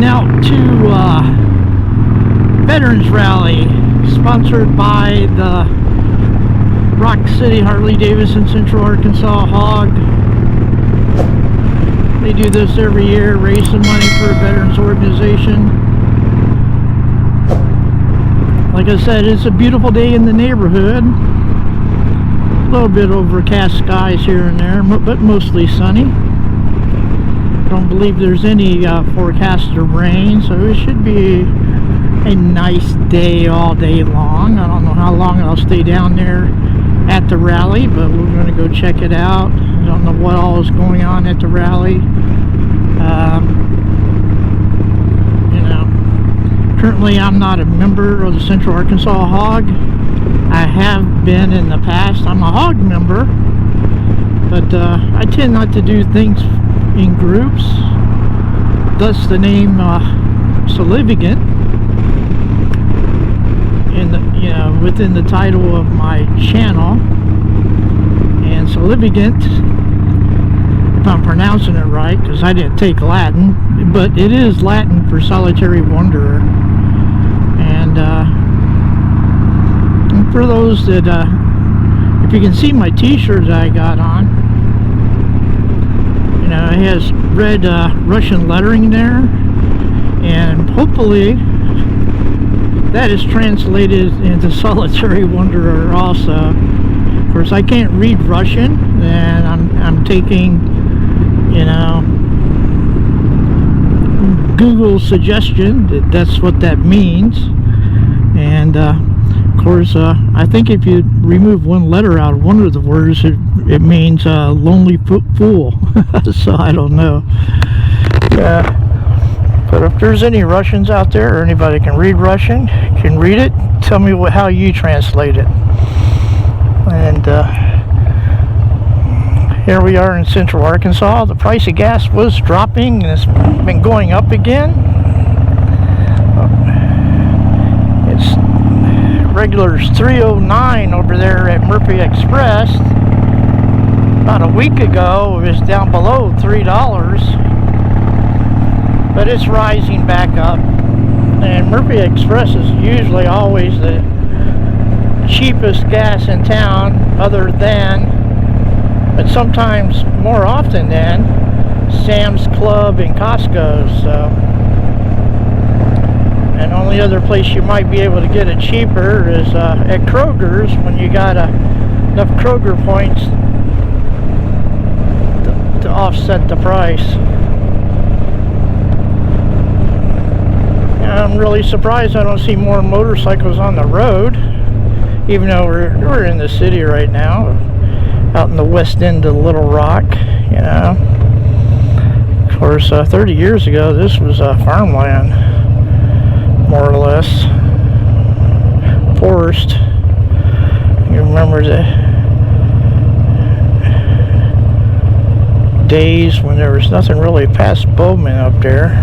heading out to Veterans Rally, sponsored by the Rock City Harley-Davidson Central Arkansas Hog. They do this every year, raise some money for a veterans organization. Like I said, it's a beautiful day in the neighborhood. A little bit overcast skies here and there, but mostly sunny. Don't believe there's any forecast of rain, so it should be a nice day all day long. I don't know how long I'll stay down there at the rally, but we're going to go check it out. I don't know what all is going on at the rally. Currently I'm not a member of the Central Arkansas Hog. I have been in the past. I'm a hog member, but I tend not to do things in groups, thus the name Solivigant within the title of my channel. And Solivigant, if I'm pronouncing it right, because I didn't take Latin, but it is Latin for solitary wanderer. And for those that if you can see my t-shirt that I got on, it has red Russian lettering there, and hopefully that is translated into solitary wanderer also. Of course, I can't read Russian, and I'm taking, Google's suggestion that that's what that means. And of course, I think if you remove one letter out of one of the words, it means lonely fool. So I don't know. Yeah. But if there's any Russians out there, or anybody can read Russian, can read it, tell me how you translate it. And here we are in Central Arkansas. The price of gas was dropping, and it's been going up again. It's regular's $3.09 over there at Murphy Express. About a week ago, it was down below $3, but it's rising back up. And Murphy Express is usually always the cheapest gas in town, but sometimes more often than Sam's Club and Costco. So, and only other place you might be able to get it cheaper is at Kroger's, when you got enough Kroger points to offset the price. And I'm really surprised I don't see more motorcycles on the road, even though we're in the city right now, out in the west end of Little Rock. Of course, 30 years ago, this was farmland, more or less, forest. You remember the days when there was nothing really past Bowman up there.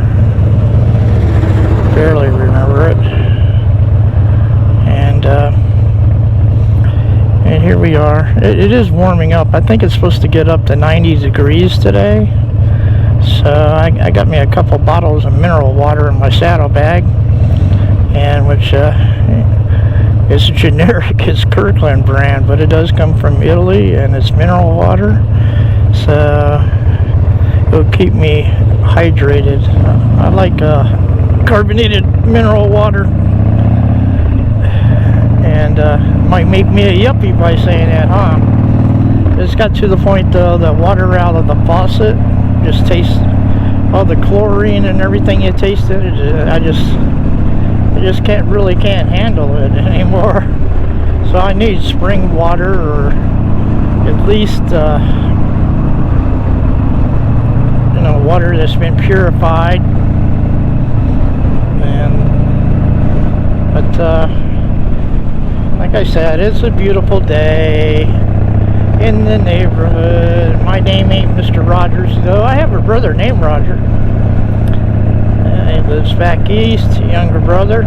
Barely remember it. And here we are. It is warming up. I think it's supposed to get up to 90 degrees today. So I got me a couple bottles of mineral water in my saddlebag, and which is generic. It's Kirkland brand, but it does come from Italy, and it's mineral water. So it'll keep me hydrated. I like carbonated mineral water, and might make me a yuppie by saying that, huh? It's got to the point though that water out of the faucet just tastes, all the chlorine and everything you tasted, I just can't handle it anymore. So I need spring water, or at least water that's been purified. But like I said, it's a beautiful day in the neighborhood. My name ain't Mr. Rogers, though. I have a brother named Roger. He lives back east, a younger brother.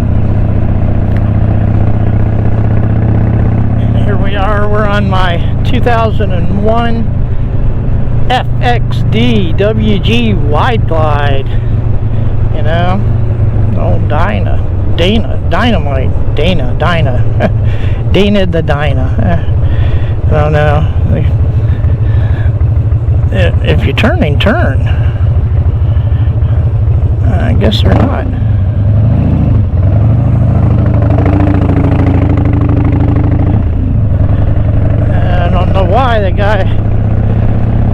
And here we are. We're on my 2001 FXD WG Wide Glide. know. Oh, Dana the Dina. I don't know. If you're turning, turn. I guess they're not. I don't know why the guy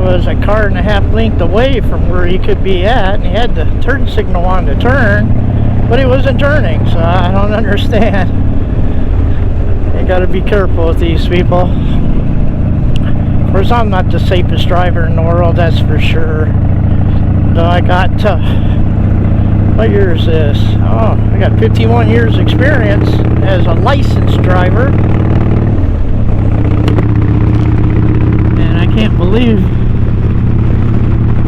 was a car and a half length away from where he could be at, and he had the turn signal on to turn, but he wasn't turning, so I don't understand. You gotta be careful with these people. Of course, I'm not the safest driver in the world, that's for sure. Though I got, what year is this? Oh, I got 51 years experience as a licensed driver. And I can't believe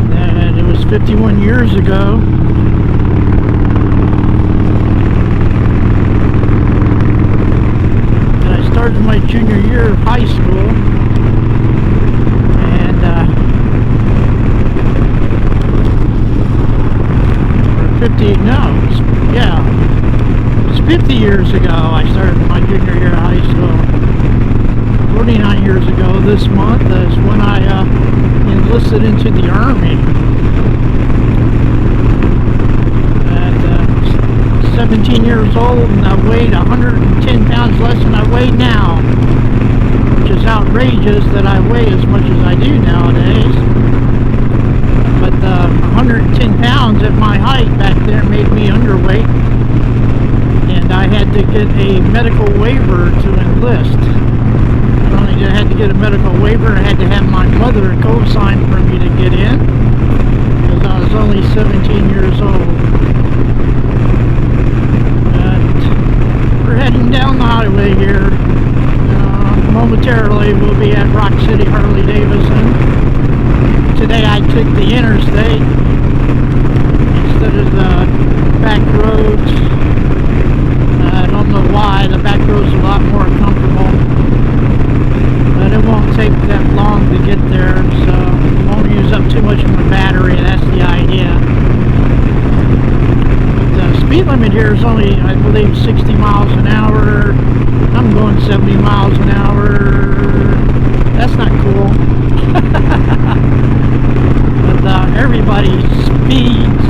that it was 51 years ago. That I started my junior year of high school. It's 50 years ago I started my junior year of high school. 49 years ago this month is when I enlisted into the Army. At 17 years old, and I weighed 110 pounds less than I weigh now, which is outrageous that I weigh as much as I do nowadays. But 110 pounds at my height back there made me underweight, and I had to get a medical waiver to enlist. Not only did I have to get a medical waiver, I had to have my mother co-sign for me to get in, because I was only 17 years old. And we're heading down the highway here. Momentarily we'll be at Rock City, Harley-Davidson. Today I took the interstate instead of the back roads. I don't know why. The back roads are a lot more comfortable, but it won't take that long to get there, so it won't use up too much of my battery. That's the idea. But the speed limit here is only, I believe, 60 miles an hour. I'm going 70 miles an hour. That's not cool. Everybody speeds,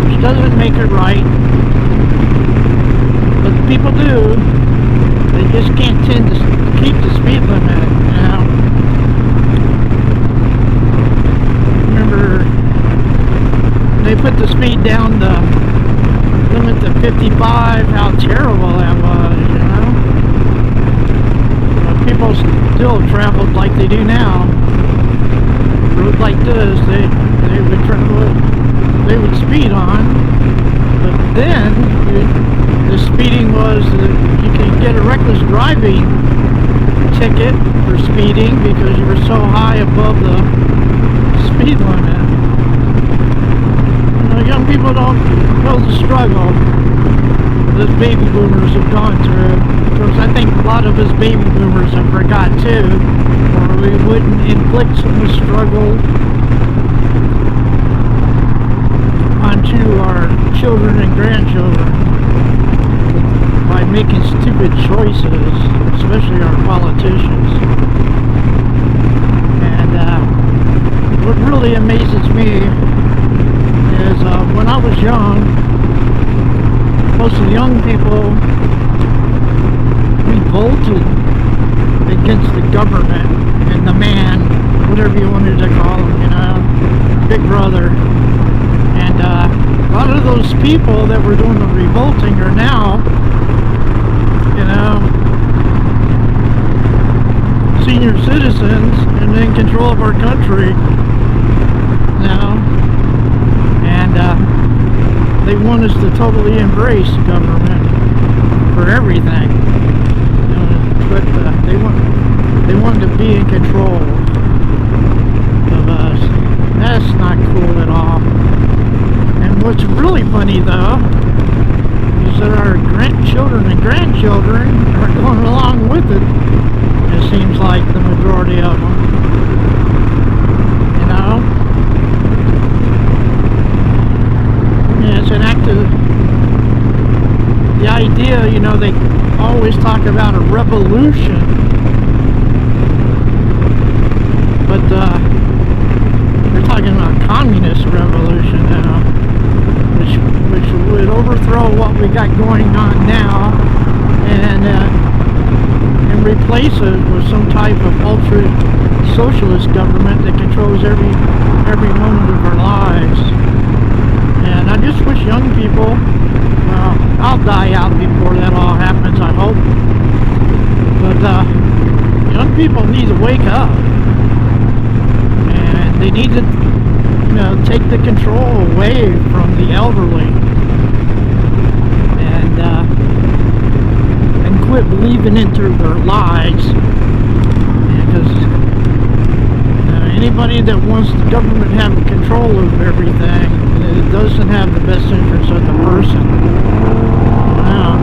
which doesn't make it right, but people do. They just can't tend to keep the speed limit, you know. Remember, they put the speed down, the limit to 55, how terrible that was, you know. But people still traveled like they do now. Road like this, they would travel, they would speed on, but then the speeding was you could get a reckless driving ticket for speeding because you were so high above the speed limit. You know, young people don't know the struggle that baby boomers have gone through. Of course, I think a lot of us baby boomers have forgot too, or we wouldn't inflict so much struggle onto our children and grandchildren by making stupid choices, especially our politicians. And what really amazes me is when I was young, most of the young people revolted against the government and the man, whatever you wanted to call him, you know, Big Brother. And a lot of those people that were doing the revolting are now, you know, senior citizens and in control of our country now. And they want us to totally embrace government for everything. But they want to be in control of us. That's not cool at all. And what's really funny though is that our grandchildren and grandchildren are going along with it. It seems like the majority of them. You know? revolution. But they're talking about communist revolution now, which would overthrow what we got going on now and replace it with some type of ultra socialist government that controls every moment of our lives. And I just wish young people, well, I'll die out before that all happens, I hope. But young people need to wake up, and they need to, you know, take the control away from the elderly, and quit believing into their lies. Because anybody that wants the government having control of everything, it doesn't have the best interest of the person. Wow.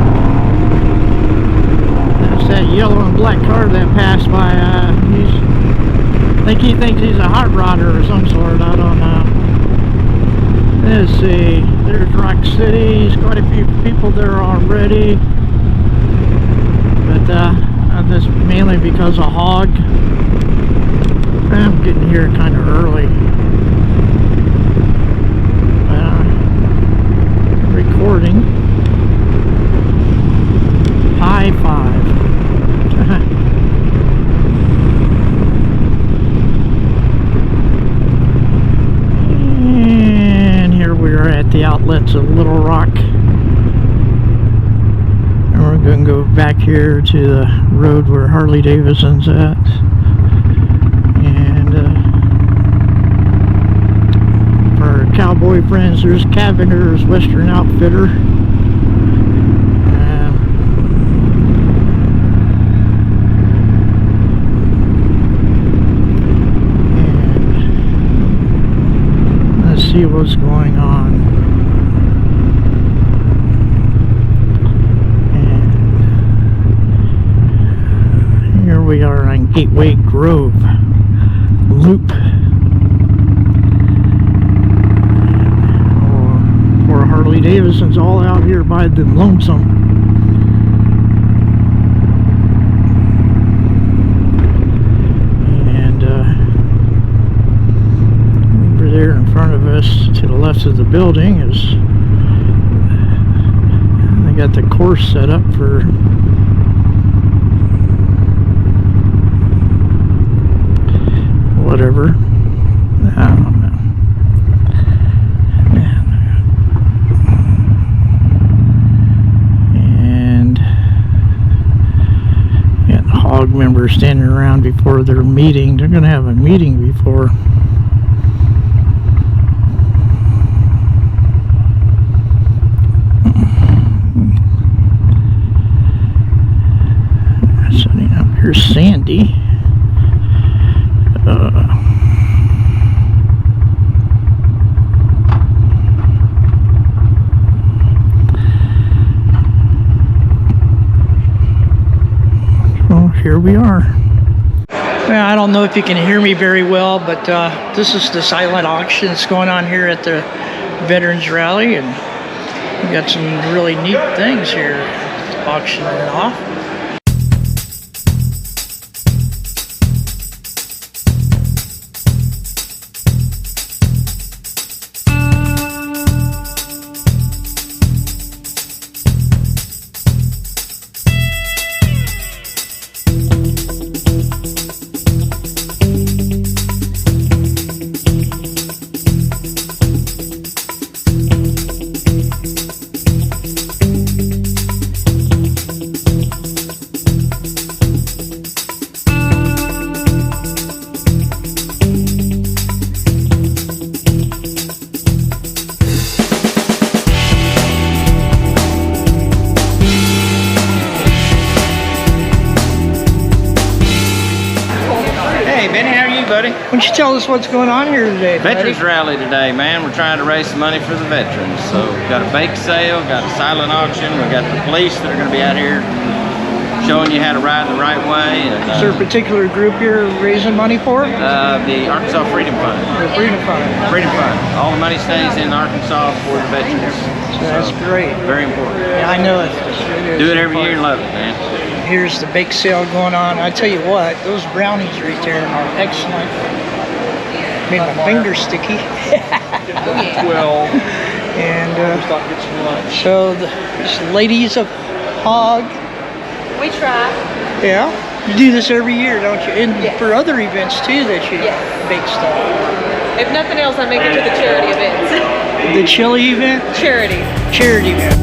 That's that yellow and black car that passed by. I think he thinks he's a hot rodder or some sort. I don't know. Let's see. There's Rock City. There's quite a few people there already. But that's mainly because of Hog. I'm getting here kind of early. Recording. High five. And here we are at the outlets of Little Rock. And we're going to go back here to the road where Harley-Davidson's at. Cowboy friends, there's Cavender's Western Outfitter. And let's see what's going on. And here we are on Gateway Grove Loop. Harley-Davidson's all out here by the lonesome. And over there in front of us, to the left of the building, is they got the course set up for whatever. I don't know. Members standing around before their meeting. They're going to have a meeting before. Setting up here, Sandy. Here we are. Well, I don't know if you can hear me very well, but this is the silent auction that's going on here at the Veterans Rally, and we got some really neat things here auctioning off. Buddy, why don't you tell us what's going on here today? Veterans Rally today, man. We're trying to raise some money for the veterans. So we've got a bake sale, got a silent auction, we've got the police that are going to be out here showing you how to ride the right way. And, is there a particular group you're raising money for? The Arkansas Freedom Fund. The Freedom Fund. Freedom Fund. All the money stays in Arkansas for the veterans. So that's great. Very important. Yeah, I know it. Do it every year and love it, man. here's the bake sale going on. I tell you what, those brownies right there are excellent. Made my finger sticky. Well, And stop get some lunch. so the ladies of Hog. We try. Yeah, you do this every year, don't you? And Yes. for other events too, that you Yes. bake stuff. If nothing else, I make it for the charity events. The chili event, Charity. charity event.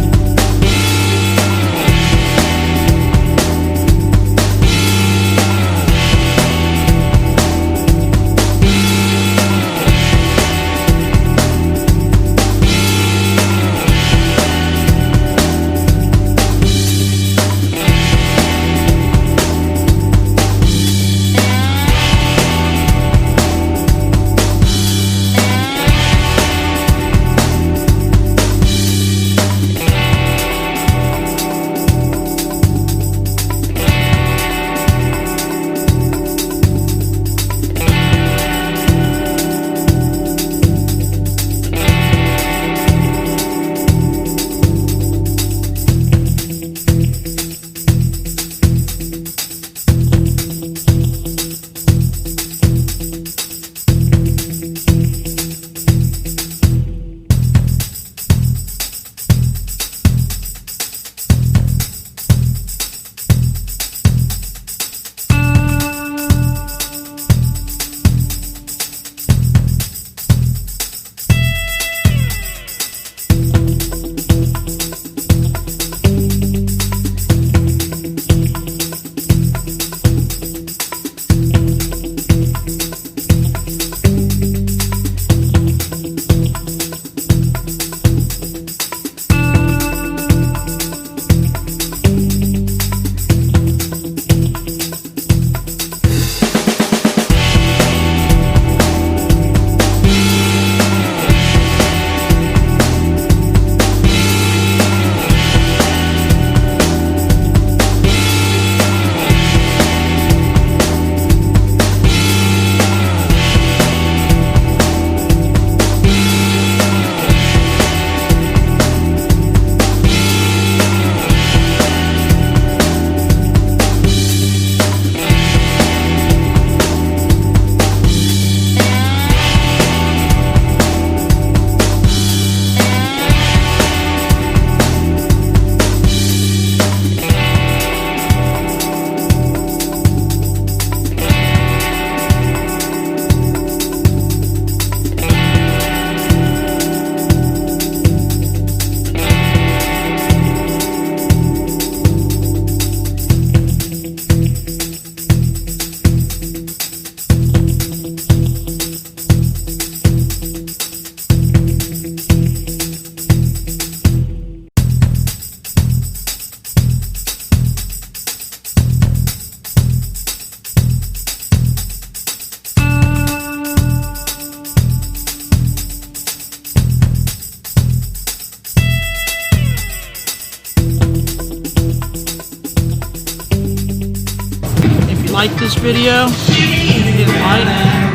Like this video, hit like,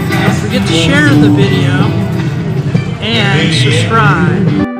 don't forget to share the video, and subscribe.